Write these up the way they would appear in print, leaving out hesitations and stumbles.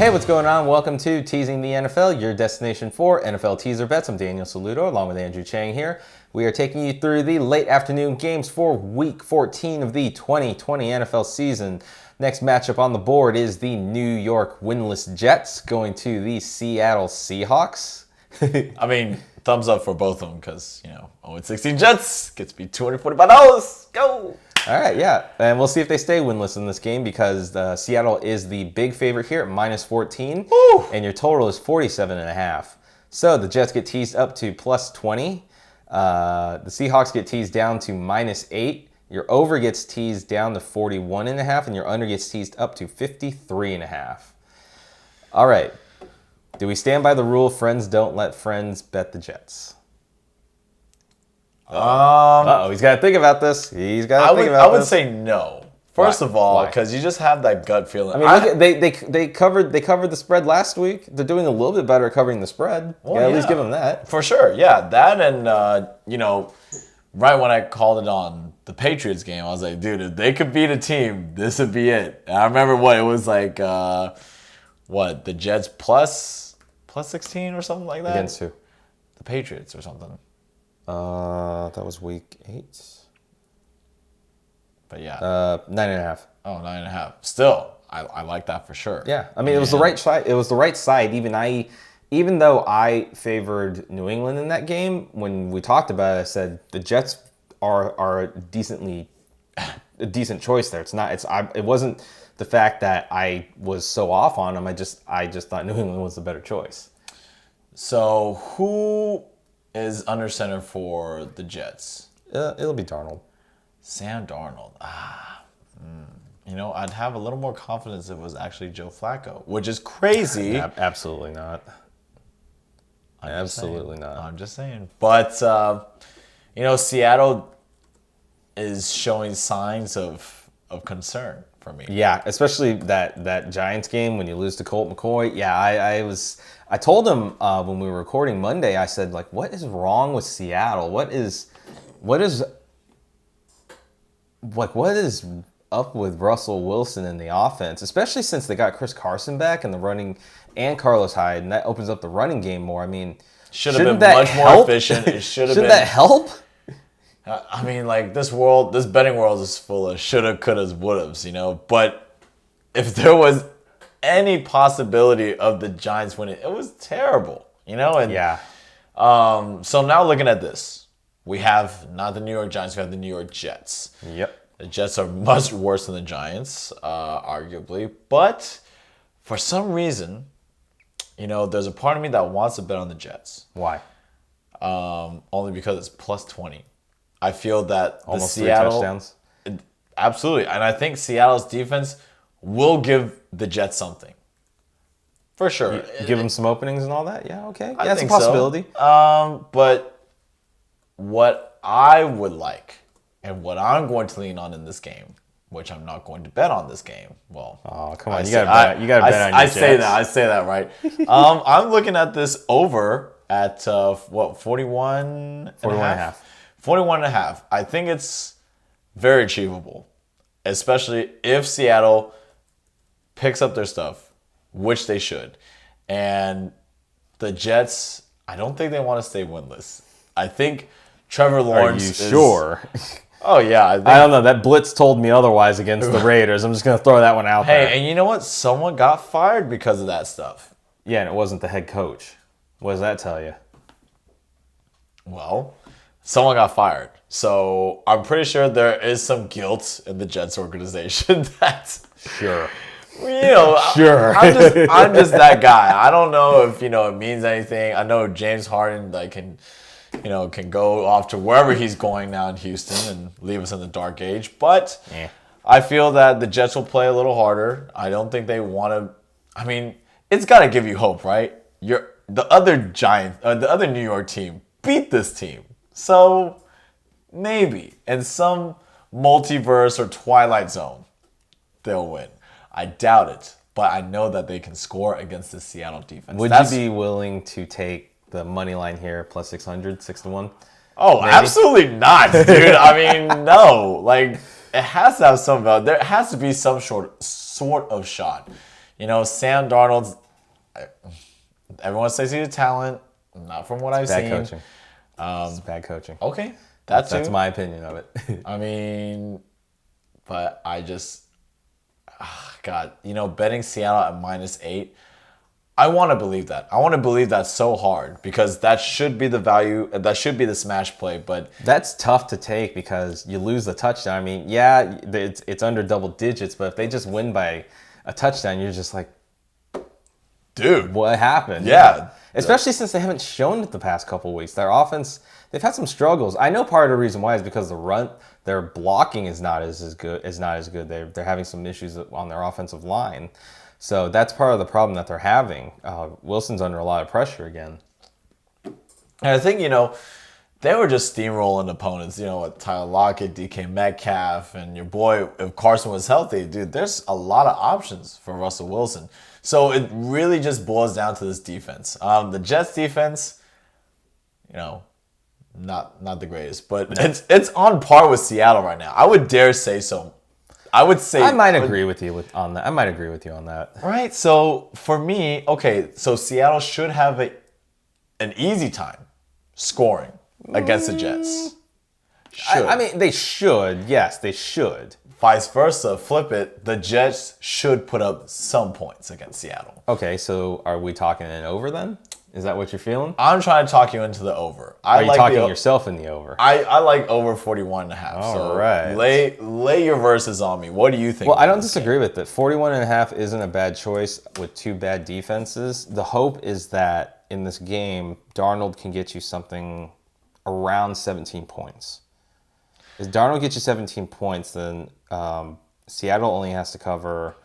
Hey, what's going on? Welcome to Teasing the NFL, your destination for NFL teaser bets. I'm Daniel Saludo, along with Andrew Chang here. We are taking you through the late afternoon games for Week 14 of the 2020 NFL season. Next matchup on the board is the New York winless Jets going to the Seattle Seahawks. I mean, thumbs up for both of them because, 0-16 Jets gets me $245. Go! All right, yeah. And we'll see if they stay winless in this game because Seattle is the big favorite here at minus 14. Woo! And your total is 47.5. So the Jets get teased up to plus 20. The Seahawks get teased down to minus 8. Your over gets teased down to 41.5, and your under gets teased up to 53.5. All right. Do we stand by the rule, friends don't let friends bet the Jets? He's got to think about this. I would say no. First of all, because you just have that gut feeling. I mean, they covered the spread last week. They're doing a little bit better at covering the spread. Well, at least give them that. For sure, yeah. That and right when I called it on the Patriots game, I was like, dude, if they could beat a team, this would be it. And I remember it was like, the Jets plus 16 or something like that? Against who? The Patriots or something. That was week 8. But yeah. 9.5. Oh, 9.5. Still, I like that for sure. Yeah. I mean, it was the right side. It was the right side. Even though I favored New England in that game, when we talked about it, I said the Jets are a decent choice there. It wasn't the fact that I was so off on them. I just thought New England was the better choice. So who is under center for the Jets? It'll be Darnold. Sam Darnold. I'd have a little more confidence if it was actually Joe Flacco, which is crazy. Absolutely not. Absolutely not. I'm just saying. But, Seattle is showing signs of concern for me. Yeah, especially that Giants game when you lose to Colt McCoy. Yeah, I told him when we were recording Monday, I said, like, what is wrong with Seattle? What is up with Russell Wilson in the offense, especially since they got Chris Carson back in the running and Carlos Hyde, and that opens up the running game more. I mean, should have been much more efficient. It shouldn't that help? I mean, like, this betting world is full of shoulda, couldas, wouldas, But if there was any possibility of the Giants winning, it was terrible, And yeah. So now looking at this, we have not the New York Giants, we have the New York Jets. Yep. The Jets are much worse than the Giants, arguably. But for some reason, there's a part of me that wants to bet on the Jets. Why? Only because it's plus 20. I feel that almost Seattle, 3 touchdowns. Absolutely. And I think Seattle's defense will give the Jets something. For sure. Give them some openings and all that? Yeah, okay. I Yeah, it's a think possibility. So. But what I would like and what I'm going to lean on in this game, which I'm not going to bet on this game. Well, oh, come on. You got to bet on your Jets. I say that, right? I'm looking at this over at 41 and a half. 41.5. I think it's very achievable, especially if Seattle picks up their stuff, which they should. And the Jets, I don't think they want to stay winless. I think Trevor Lawrence Are you sure? Oh, yeah. I don't know. That blitz told me otherwise against the Raiders. I'm just going to throw that one out there. Hey, and you know what? Someone got fired because of that stuff. Yeah, and it wasn't the head coach. What does that tell you? Well, someone got fired. So I'm pretty sure there is some guilt in the Jets organization that... Sure. Sure. I'm just that guy. I don't know if, it means anything. I know James Harden can go off to wherever he's going now in Houston and leave us in the dark age. But I feel that the Jets will play a little harder. I don't think they want to... I mean, it's got to give you hope, right? The other New York team beat this team. So maybe in some multiverse or Twilight Zone, they'll win. I doubt it, but I know that they can score against the Seattle defense. Would you be willing to take the money line here plus 600, 6-1? Oh, maybe? Absolutely not, dude. I mean, no. Like, it has to have some value. There has to be some sort of shot. Sam Darnold's. Everyone says he's a talent. Not from what I've seen. Bad coaching. It's bad coaching. Okay, That's my opinion of it. I mean, but I just, God, betting Seattle at -8. I want to believe that. I want to believe that so hard because that should be the value. That should be the smash play. But that's tough to take because you lose the touchdown. I mean, yeah, it's under double digits, but if they just win by a touchdown, you're just like, dude, what happened? Yeah. Especially since they haven't shown it the past couple of weeks. Their offense, they've had some struggles. I know part of the reason why is because their blocking is not as good. They're having some issues on their offensive line. So that's part of the problem that they're having. Wilson's under a lot of pressure again. And I think, they were just steamrolling opponents, with Tyler Lockett, DK Metcalf, and your boy, if Carson was healthy, dude, there's a lot of options for Russell Wilson. So it really just boils down to this defense. The Jets defense, not the greatest, but it's on par with Seattle right now. I would dare say so. I would say I might agree with you on that. I might agree with you on that. Right. So for me, okay, so Seattle should have an easy time scoring against the Jets. I mean, they should. Yes, they should. Vice versa, flip it. The Jets should put up some points against Seattle. Okay, so are we talking an over then? Is that what you're feeling? I'm trying to talk you into the over. Are you talking yourself in the over? I like over 41.5. All right. Lay your verses on me. What do you think? Well, I don't disagree with it. 41.5 isn't a bad choice with two bad defenses. The hope is that in this game, Darnold can get you something around 17 points. If Darnold gets you 17 points, then Seattle only has to cover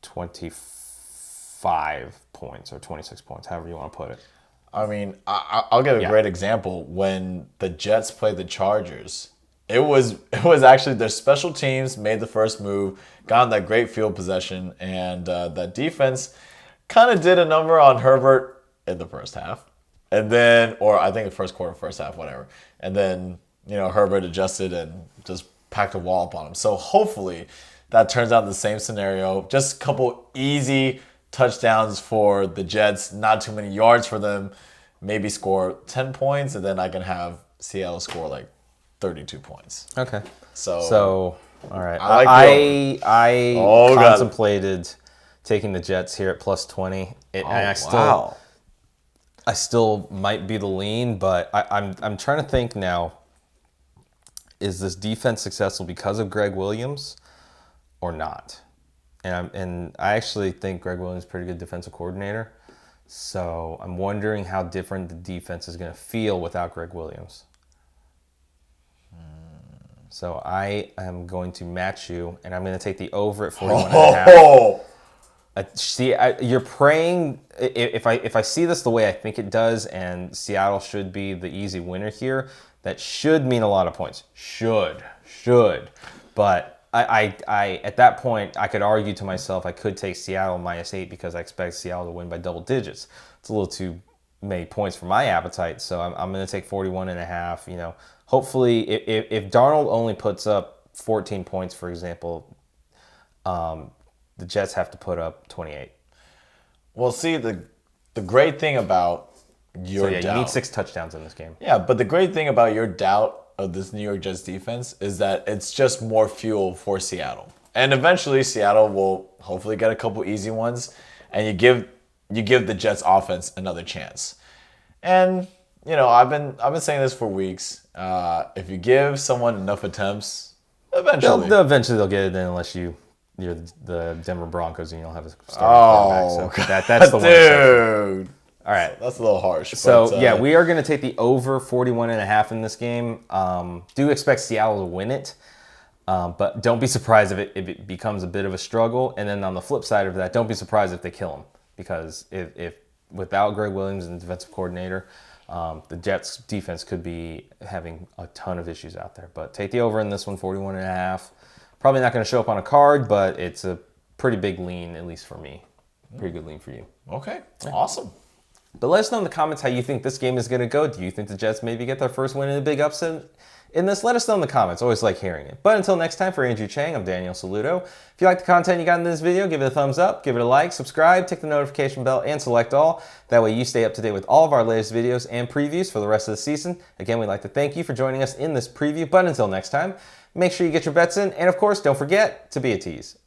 25 points or 26 points, however you want to put it. I mean, I'll give a great example. When the Jets played the Chargers, it was actually their special teams made the first move, got on that great field possession, and that defense kind of did a number on Herbert in the first half. And then, or I think the first quarter, first half, whatever. And then, Herbert adjusted and just packed a wall up on him. So hopefully that turns out the same scenario. Just a couple easy touchdowns for the Jets, not too many yards for them. Maybe score 10 points, and then I can have Seattle score like 32 points. Okay. So all right. I contemplated taking the Jets here at +20. I still might be the lean, but I'm trying to think now. Is this defense successful because of Greg Williams or not? And I actually think Greg Williams is a pretty good defensive coordinator. So I'm wondering how different the defense is going to feel without Greg Williams. So I am going to match you, and I'm going to take the over at 41.5. You're praying. If I see this the way I think it does, and Seattle should be the easy winner here, that should mean a lot of points. Should. But I at that point, I could argue to myself I could take Seattle -8 because I expect Seattle to win by double digits. It's a little too many points for my appetite, so I'm going to take 41.5. Hopefully, if Darnold only puts up 14 points, for example, the Jets have to put up 28. Well, see, the great thing about your doubt. You need 6 touchdowns in this game. Yeah, but the great thing about your doubt of this New York Jets defense is that it's just more fuel for Seattle. And eventually Seattle will hopefully get a couple easy ones, and you give the Jets offense another chance. And I've been saying this for weeks. If you give someone enough attempts, eventually they'll get it in unless you're the Denver Broncos and you don't have a starting quarterback. So that's the one exception. All right. That's a little harsh. So, we are going to take the over 41.5 in this game. Do expect Seattle to win it, but don't be surprised if it becomes a bit of a struggle. And then on the flip side of that, don't be surprised if they kill him, because if without Greg Williams and the defensive coordinator, the Jets defense could be having a ton of issues out there. But take the over in this one, 41.5. Probably not going to show up on a card, but it's a pretty big lean, at least for me. Pretty good lean for you. Okay. Yeah. Awesome. But let us know in the comments how you think this game is going to go. Do you think the Jets maybe get their first win in a big upset in this? Let us know in the comments. Always like hearing it. But until next time, for Andrew Chang, I'm Daniel Saludo. If you like the content you got in this video, give it a thumbs up, give it a like, subscribe, tick the notification bell, and select all. That way you stay up to date with all of our latest videos and previews for the rest of the season. Again, we'd like to thank you for joining us in this preview. But until next time, make sure you get your bets in. And of course, don't forget to be a tease.